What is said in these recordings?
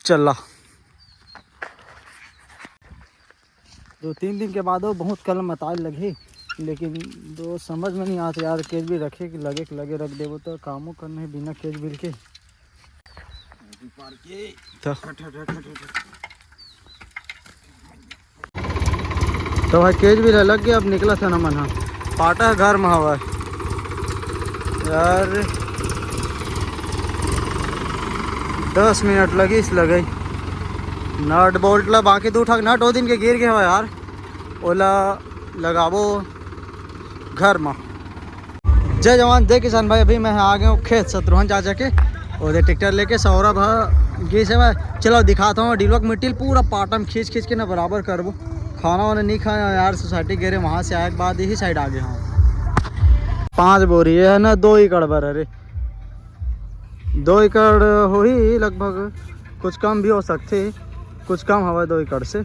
चला। 2-3 दिन के बाद वो बहुत कल मताल लगी, लेकिन दो समझ में नहीं आता यार, केज भी रखे कि लगे रख देवो तो कामों करने बिना केज बिल के। तो भाई केज भी लग गया, अब निकला था ना मना पाटा घर में हवा यार। 10 मिनट लगी इस लगे नट बोल्ट ला, बाकी 2 ठक नट 2 दिन के गिर गए हो यार, ओला लगाबो घर में। जय जवान जय किसान भाई, अभी मैं आ गया हूँ खेत शत्रुघ्न चाचा के, और ट्रैक्टर लेके सौरभ गी से भाई। चलो दिखाता हूँ डिलवक मिट्टी पूरा पाटम खींच के ना बराबर करबो। खाना वाना नहीं खाया यार, सोसाइटी गिरे वहाँ से आए के बाद यही साइड आ गए हाँ। 5 बोरी है ना, 2 एकड़ बर, अरे 2 एकड़ हो ही लगभग, कुछ कम भी हो सकते, कुछ कम हवा 2 एकड़ से।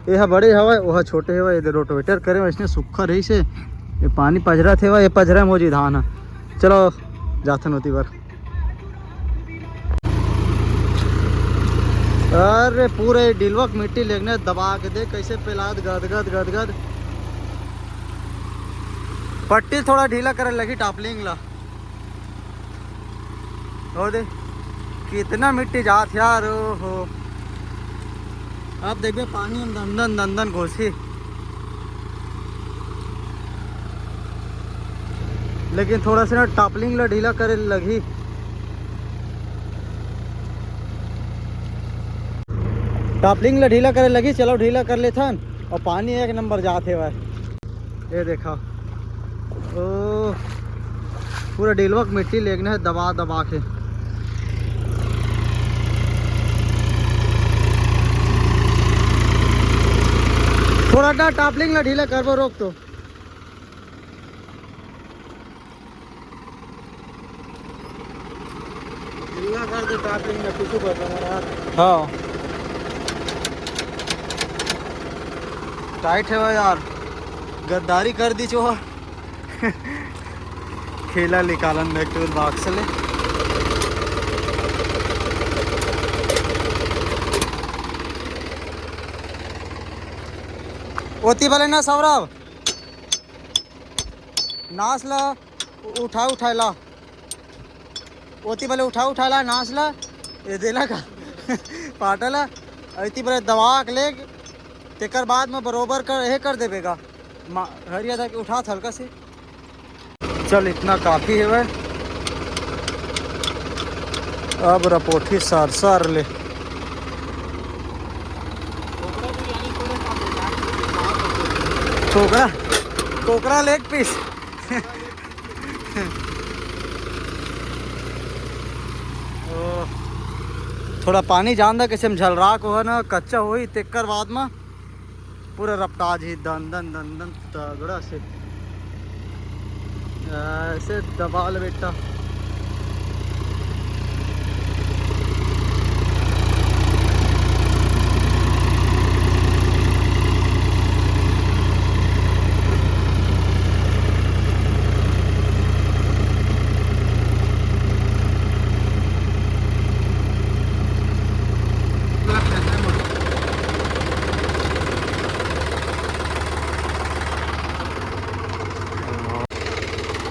यह बड़े हवा वह छोटे हवा, इधर रोटोवेटर करे इसने सूखा रही से, ये पानी पजरा थे ये पजरा मोजी धान है। चलो जाथन होती बार। अरे पूरे डिलवक मिट्टी लेने दबा के दे कैसे पेलाद गदगद। पट्टी थोड़ा ढीला करे लगी टापलिंग ला, हो दे कितना मिट्टी जात यार। हो अब देखिए पानी में दंदन घोसी, लेकिन थोड़ा सा ना टापलिंग ला ढीला करे लगी। टापलिंग ला ढीला करे लगी, चलो ढीला कर ले थन। और पानी 1 नंबर जाते हुआ, ये देखा ओ पूरा डिलवक मिट्टी लेना है दबा के। थोड़ा ना टापलिंग ला ढीला करबो, रोक तो ढीला कर दे टापलिंग में कुछ बता। हाँ टाइट है वो यार, गद्दारी कर दी चो। खेला निकालन बैक टू बॉक्स ले। ओती वाले ना सौरभ नाच ला, उठा ला, ओती वाले उठा ला नाच ला, ये देला का पाटला ऐती बड़े दवा के ले, तेकर बाद में बरोबर कर देवेगा हरिया था कि उठा था हल्का से। चल इतना काफ़ी है वह, अब रपोठी सार ले। कोकरा लेग पीस। थोड़ा पानी जान दा कैसे झलरा को है ना, कच्चा हो ही तेकर बाद में पूरा रफ्ताज ही दंदन तगड़ा से ऐसे दबा ले बेटा।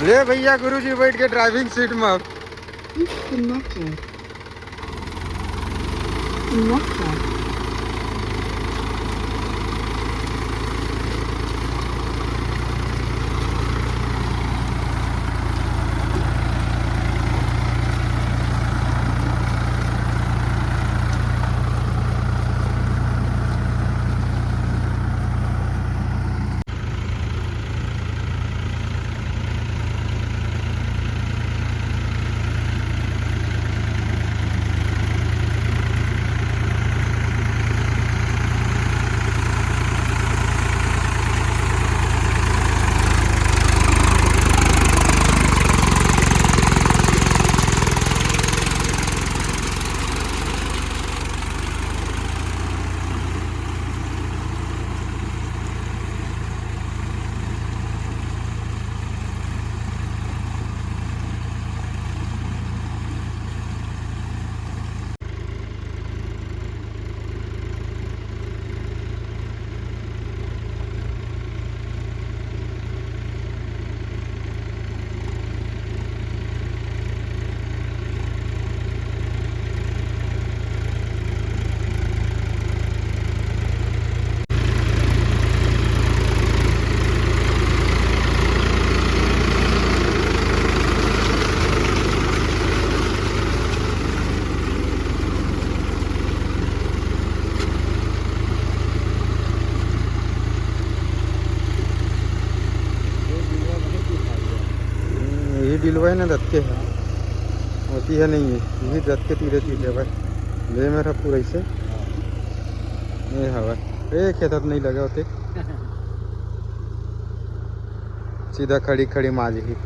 ले भैया गुरुजी बैठ के ड्राइविंग सीट में। मिडिल है ना रत्के है होती है नहीं है ये रत्के तीरे तीरे भाई ले मेरा पूरा इसे ये हवा ये खेत नहीं लगा होते सीधा खड़ी खड़ी माज ही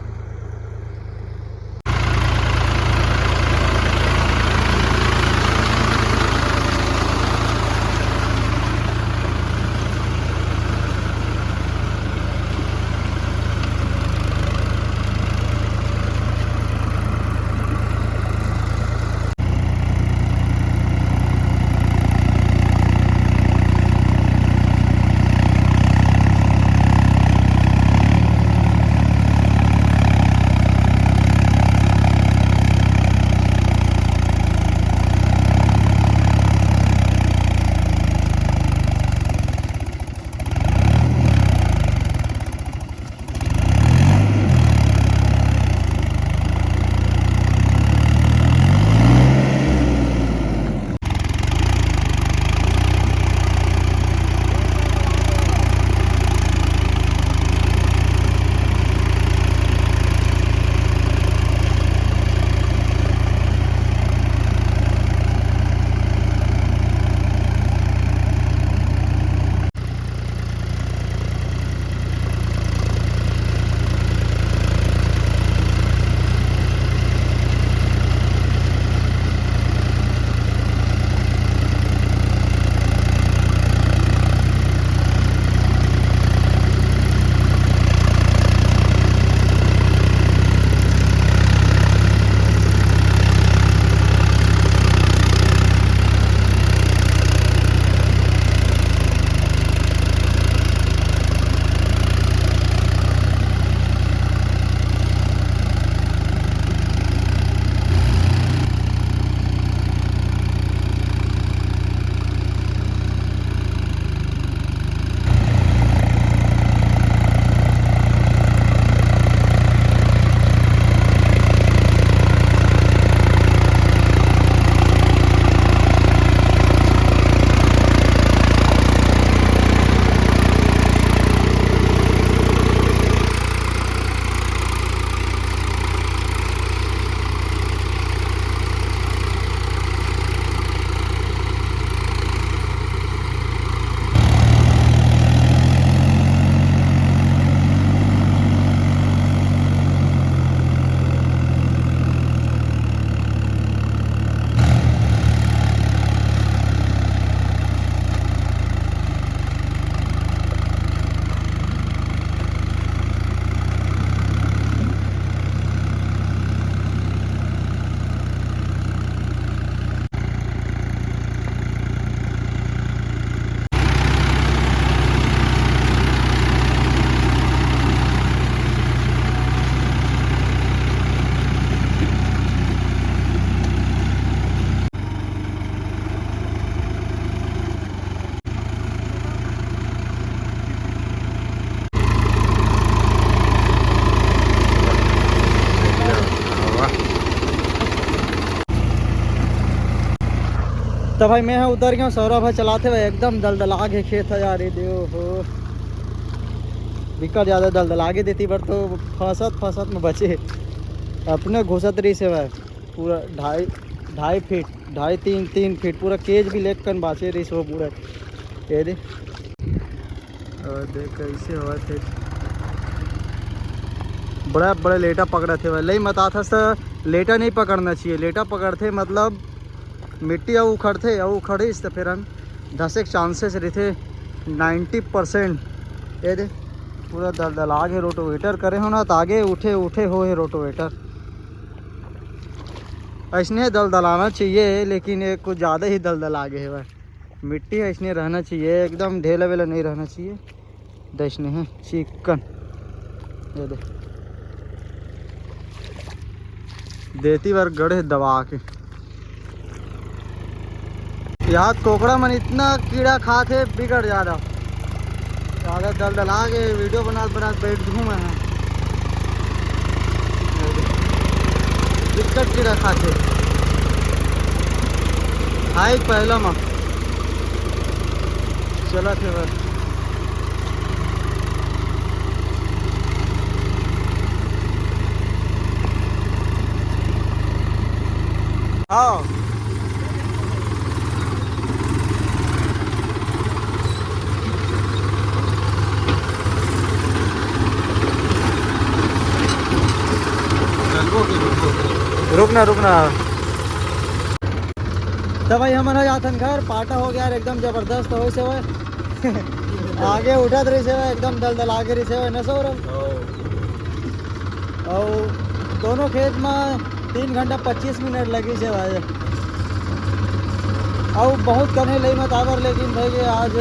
तो भाई मैं उतर गया हूँ। सौरभ भाई चलाते हुए एकदम दलदला के खेत है यार। ये देखो हो दिक्कत ज़्यादा दलदला के देती पर तो फसत में बचे अपने घुसत रही से भाई पूरा 2.5 फीट पूरा केज भी लेक कर बाचे रही सो पूरा ये दे और देख कैसे हुआ थे बड़े लेटा पकड़ा थे भाई। मत आता सर लेटा नहीं पकड़ना चाहिए। लेटा पकड़ते मतलब मिट्टी और उखड़ते और उखड़ीस तो फिर हम धसे के चांसेस रहते 90%। ये दे पूरा दलदला के रोटोवेटर करे हो ना तो आगे उठे हो है रोटोवेटर। ऐसने दलदलाना चाहिए लेकिन ये कुछ ज़्यादा ही दलदल आगे है भाई। मिट्टी ऐसने रहना चाहिए एकदम ढेला वेला नहीं रहना चाहिए। दसने है चिकन ये दे देती बार गड़े दबा के याद कोकड़ा मन इतना कीड़ा खाते बिगड़ ज़्यादा दलदला के वीडियो बना बैठ घूमे हैं दिक्कत कीड़ा खाते हाई पहला में चला थे बस हाँ रुकना रुकना। तो भाई हमारा जातन घर पाटा हो गया एकदम जबरदस्त हो से आगे उठत रही से एकदम दल दल आगे रही से न सो और दोनों खेत में 3 घंटा 25 मिनट लगी से भाई और बहुत कने ले मत आवर लेकिन भाई आज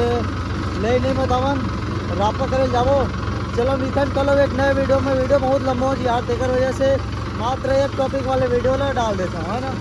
ले नहीं मत आवन रापा करे जाबो। चलो निकल कल एक नए वीडियो में वीडियो बहुत लंबा हो यार तेकर वजह से मात्र एक टॉपिक वाले वीडियो ला डाल देता हूँ है ना।